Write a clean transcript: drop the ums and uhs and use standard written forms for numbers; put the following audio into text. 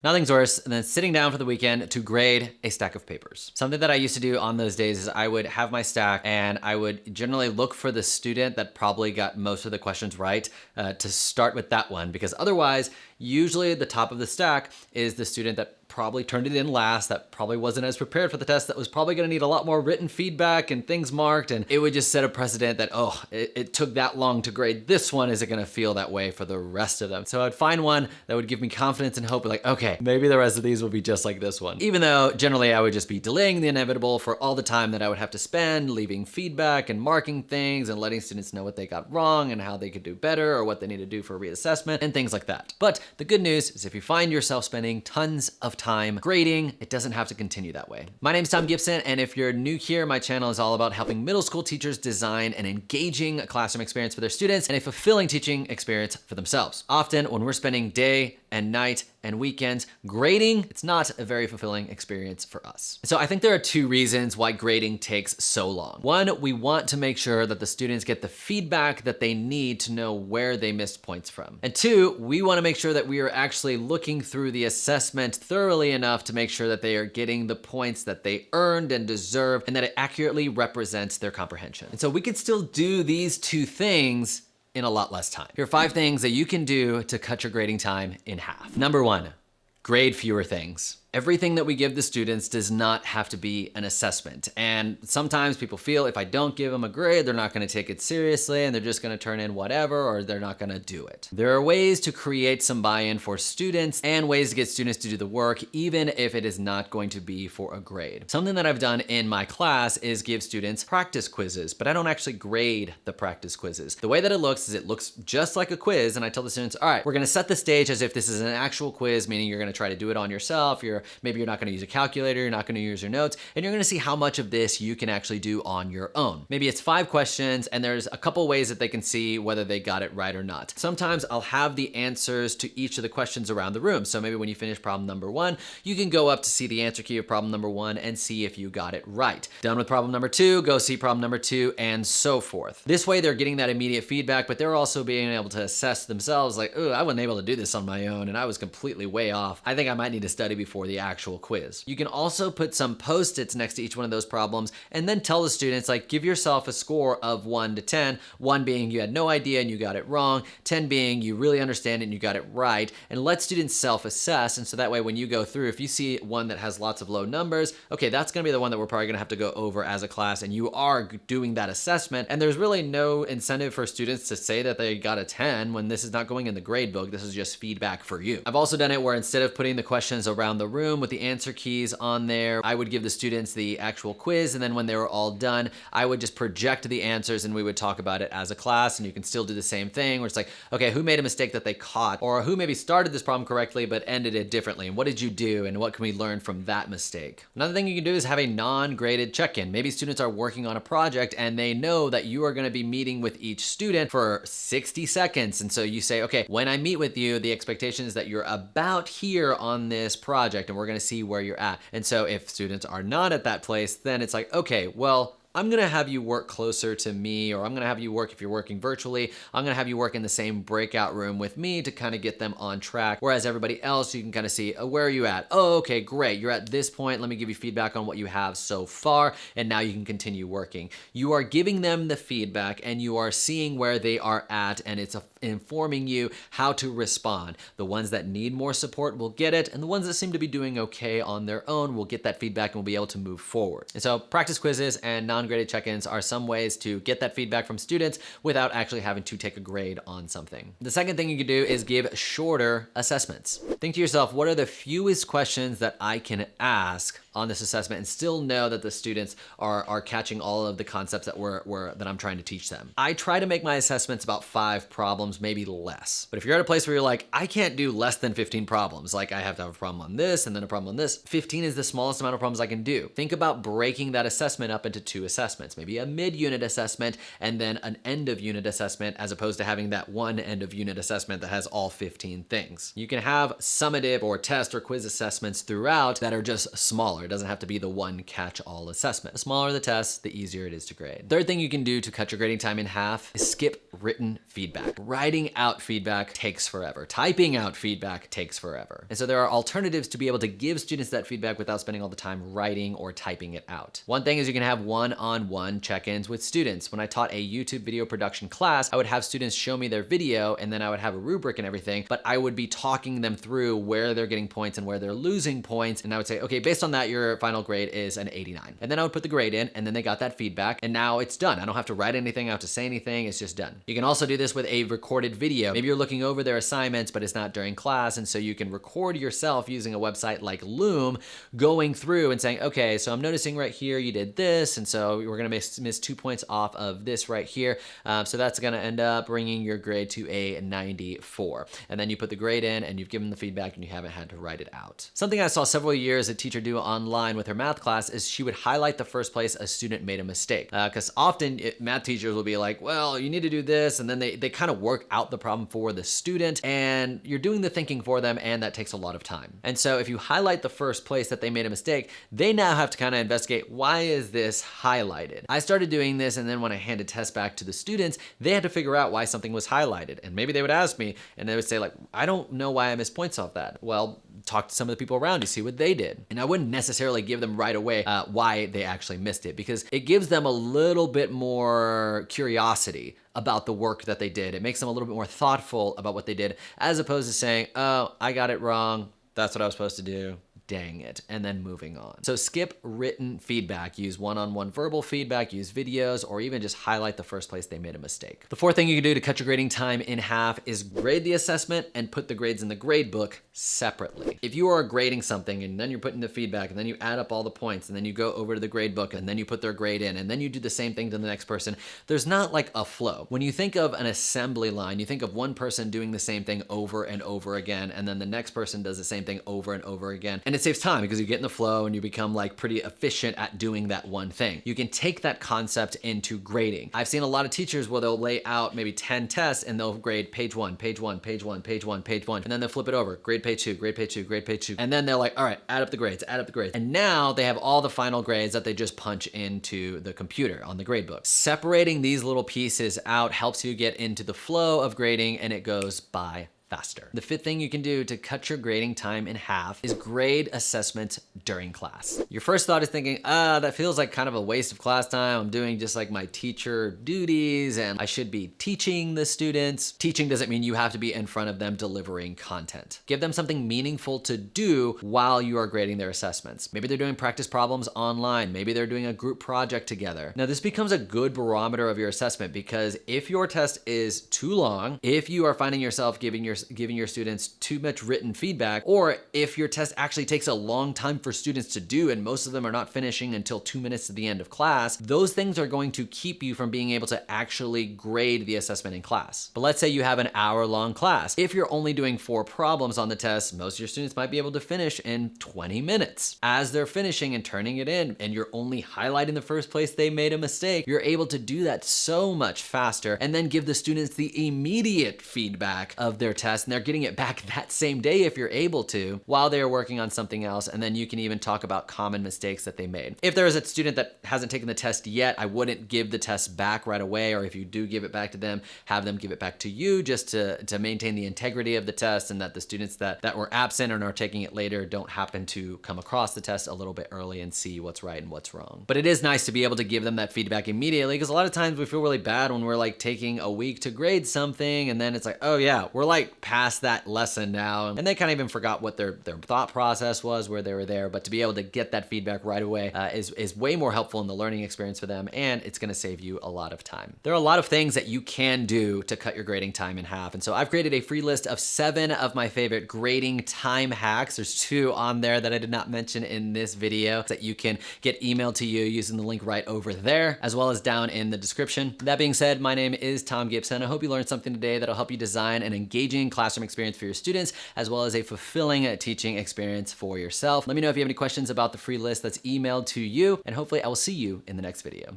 Nothing's worse than sitting down for the weekend to grade a stack of papers. Something that I used to do on those days is I would have my stack and I would generally look for the student that probably got most of the questions right to start with that one, because otherwise, usually the top of the stack is the student that probably turned it in last, that probably wasn't as prepared for the test, that was probably gonna need a lot more written feedback and things marked, and it would just set a precedent that, oh, it took that long to grade this one, is it gonna feel that way for the rest of them? So I'd find one that would give me confidence and hope, like, okay, maybe the rest of these will be just like this one. Even though generally I would just be delaying the inevitable for all the time that I would have to spend leaving feedback and marking things and letting students know what they got wrong and how they could do better or what they need to do for reassessment and things like that. But the good news is if you find yourself spending tons of time grading, it doesn't have to continue that way. My name's Thom Gibson, and if you're new here, my channel is all about helping middle school teachers design an engaging classroom experience for their students and a fulfilling teaching experience for themselves. Often when we're spending day and night and weekends grading, it's not a very fulfilling experience for us. So I think there are two reasons why grading takes so long. One, we want to make sure that the students get the feedback that they need to know where they missed points from. And two, we want to make sure that we are actually looking through the assessment thoroughly enough to make sure that they are getting the points that they earned and deserve and that it accurately represents their comprehension. And so we could still do these two things in a lot less time. Here are 5 things that you can do to cut your grading time in half. Number 1, grade fewer things. Everything that we give the students does not have to be an assessment. And sometimes people feel if I don't give them a grade, they're not gonna take it seriously and they're just gonna turn in whatever, or they're not gonna do it. There are ways to create some buy-in for students and ways to get students to do the work, even if it is not going to be for a grade. Something that I've done in my class is give students practice quizzes, but I don't actually grade the practice quizzes. The way that it looks is it looks just like a quiz, and I tell the students, all right, we're gonna set the stage as if this is an actual quiz, meaning you're gonna try to do it on yourself, maybe you're not gonna use a calculator, you're not gonna use your notes, and you're gonna see how much of this you can actually do on your own. Maybe it's 5 questions, and there's a couple ways that they can see whether they got it right or not. Sometimes I'll have the answers to each of the questions around the room. So maybe when you finish problem number 1, you can go up to see the answer key of problem number 1 and see if you got it right. Done with problem number 2, go see problem number 2, and so forth. This way they're getting that immediate feedback, but they're also being able to assess themselves like, oh, I wasn't able to do this on my own, and I was completely way off. I think I might need to study before the actual quiz. You can also put some post-its next to each one of those problems and then tell the students, like, give yourself a score of 1 to 10, 1 being you had no idea and you got it wrong, 10 being you really understand it and you got it right, and let students self-assess. And so that way when you go through, if you see one that has lots of low numbers, okay, that's gonna be the one that we're probably gonna have to go over as a class, and you are doing that assessment. And there's really no incentive for students to say that they got a 10 when this is not going in the grade book, this is just feedback for you. I've also done it where instead of putting the questions around the room with the answer keys on there, I would give the students the actual quiz, and then when they were all done, I would just project the answers and we would talk about it as a class. And you can still do the same thing where it's like, okay, who made a mistake that they caught, or who maybe started this problem correctly but ended it differently, and what did you do and what can we learn from that mistake? Another thing you can do is have a non-graded check-in. Maybe students are working on a project and they know that you are going to be meeting with each student for 60 seconds, and so you say, okay, when I meet with you, the expectation is that you're about here on this project and we're going to see where you're at. And so if students are not at that place, then it's like, okay, well, I'm gonna have you work closer to me, or I'm gonna have you work, if you're working virtually, I'm gonna have you work in the same breakout room with me to kind of get them on track. Whereas everybody else, you can kind of see, where are you at? Oh, okay, great. You're at this point. Let me give you feedback on what you have so far. And now you can continue working. You are giving them the feedback and you are seeing where they are at, and it's informing you how to respond. The ones that need more support will get it, and the ones that seem to be doing okay on their own will get that feedback and will be able to move forward. And so practice quizzes and non-graded check-ins are some ways to get that feedback from students without actually having to take a grade on something. The second thing you can do is give shorter assessments. Think to yourself, what are the fewest questions that I can ask on this assessment and still know that the students are catching all of the concepts that that I'm trying to teach them? I try to make my assessments about 5 problems, maybe less. But if you're at a place where you're like, I can't do less than 15 problems, like I have to have a problem on this and then a problem on this, 15 is the smallest amount of problems I can do. Think about breaking that assessment up into 2 assessments, maybe a mid-unit assessment and then an end-of-unit assessment, as opposed to having that one end-of-unit assessment that has all 15 things. You can have summative or test or quiz assessments throughout that are just smaller. smaller. It doesn't have to be the one catch-all assessment. The smaller the test, the easier it is to grade. Third thing you can do to cut your grading time in half is skip written feedback. Writing out feedback takes forever. Typing out feedback takes forever. And so there are alternatives to be able to give students that feedback without spending all the time writing or typing it out. One thing is you can have one-on-one check-ins with students. When I taught a YouTube video production class, I would have students show me their video and then I would have a rubric and everything, but I would be talking them through where they're getting points and where they're losing points. And I would say, okay, based on that, your final grade is an 89. And then I would put the grade in and then they got that feedback and now it's done. I don't have to write anything, I have to say anything, it's just done. You can also do this with a recorded video. Maybe you're looking over their assignments, but it's not during class. And so you can record yourself using a website like Loom, going through and saying, okay, so I'm noticing right here you did this. And so we're gonna miss 2 points off of this right here. So that's gonna end up bringing your grade to a 94. And then you put the grade in and you've given the feedback and you haven't had to write it out. Something I saw several years a teacher do online with her math class is she would highlight the first place a student made a mistake. Because often math teachers will be like, well, you need to do this. And then they kind of work out the problem for the student and you're doing the thinking for them and that takes a lot of time. And so if you highlight the first place that they made a mistake, they now have to kind of investigate, why is this highlighted? I started doing this and then when I handed tests back to the students, they had to figure out why something was highlighted. And maybe they would ask me and they would say like, I don't know why I missed points off that. Well, talk to some of the people around you, see what they did. And I wouldn't necessarily give them right away why they actually missed it because it gives them a little bit more curiosity about the work that they did. It makes them a little bit more thoughtful about what they did as opposed to saying, oh, I got it wrong. That's what I was supposed to do. Dang it, and then moving on. So skip written feedback, use one-on-one verbal feedback, use videos, or even just highlight the first place they made a mistake. The fourth thing you can do to cut your grading time in half is grade the assessment and put the grades in the grade book separately. If you are grading something and then you're putting the feedback and then you add up all the points and then you go over to the grade book and then you put their grade in and then you do the same thing to the next person, there's not like a flow. When you think of an assembly line, you think of one person doing the same thing over and over again and then the next person does the same thing over and over again. And it saves time because you get in the flow and you become like pretty efficient at doing that one thing. You can take that concept into grading. I've seen a lot of teachers where they'll lay out maybe 10 tests and they'll grade page 1, page 1, page 1, page 1, page 1, and then they'll flip it over, grade page 2, grade page 2, grade page 2. And then they're like, all right, add up the grades, add up the grades. And now they have all the final grades that they just punch into the computer on the grade book. Separating these little pieces out helps you get into the flow of grading and it goes by faster. The fifth thing you can do to cut your grading time in half is grade assessment during class. Your first thought is thinking, that feels like kind of a waste of class time. I'm doing just like my teacher duties and I should be teaching the students. Teaching doesn't mean you have to be in front of them delivering content. Give them something meaningful to do while you are grading their assessments. Maybe they're doing practice problems online. Maybe they're doing a group project together. Now this becomes a good barometer of your assessment because if your test is too long, if you are finding yourself giving your students too much written feedback, or if your test actually takes a long time for students to do and most of them are not finishing until 2 minutes to the end of class, those things are going to keep you from being able to actually grade the assessment in class. But let's say you have an hour-long class. If you're only doing 4 problems on the test, most of your students might be able to finish in 20 minutes. As they're finishing and turning it in, and you're only highlighting the first place they made a mistake, you're able to do that so much faster and then give the students the immediate feedback of their test and they're getting it back that same day if you're able to while they're working on something else. And then you can even talk about common mistakes that they made. If there is a student that hasn't taken the test yet, I wouldn't give the test back right away, or if you do give it back to them, have them give it back to you just to maintain the integrity of the test and that the students that were absent and are taking it later don't happen to come across the test a little bit early and see what's right and what's wrong. But it is nice to be able to give them that feedback immediately because a lot of times we feel really bad when we're like taking a week to grade something and then it's like, oh yeah, we're like past that lesson now. And they kind of even forgot what their thought process was, where they were there. But to be able to get that feedback right away is way more helpful in the learning experience for them, and it's going to save you a lot of time. There are a lot of things that you can do to cut your grading time in half. And so I've created a free list of 7 of my favorite grading time hacks. There's 2 on there that I did not mention in this video that you can get emailed to you using the link right over there, as well as down in the description. That being said, my name is Thom Gibson. I hope you learned something today that'll help you design an engaging classroom experience for your students, as well as a fulfilling teaching experience for yourself. Let me know if you have any questions about the free list that's emailed to you, and hopefully I will see you in the next video.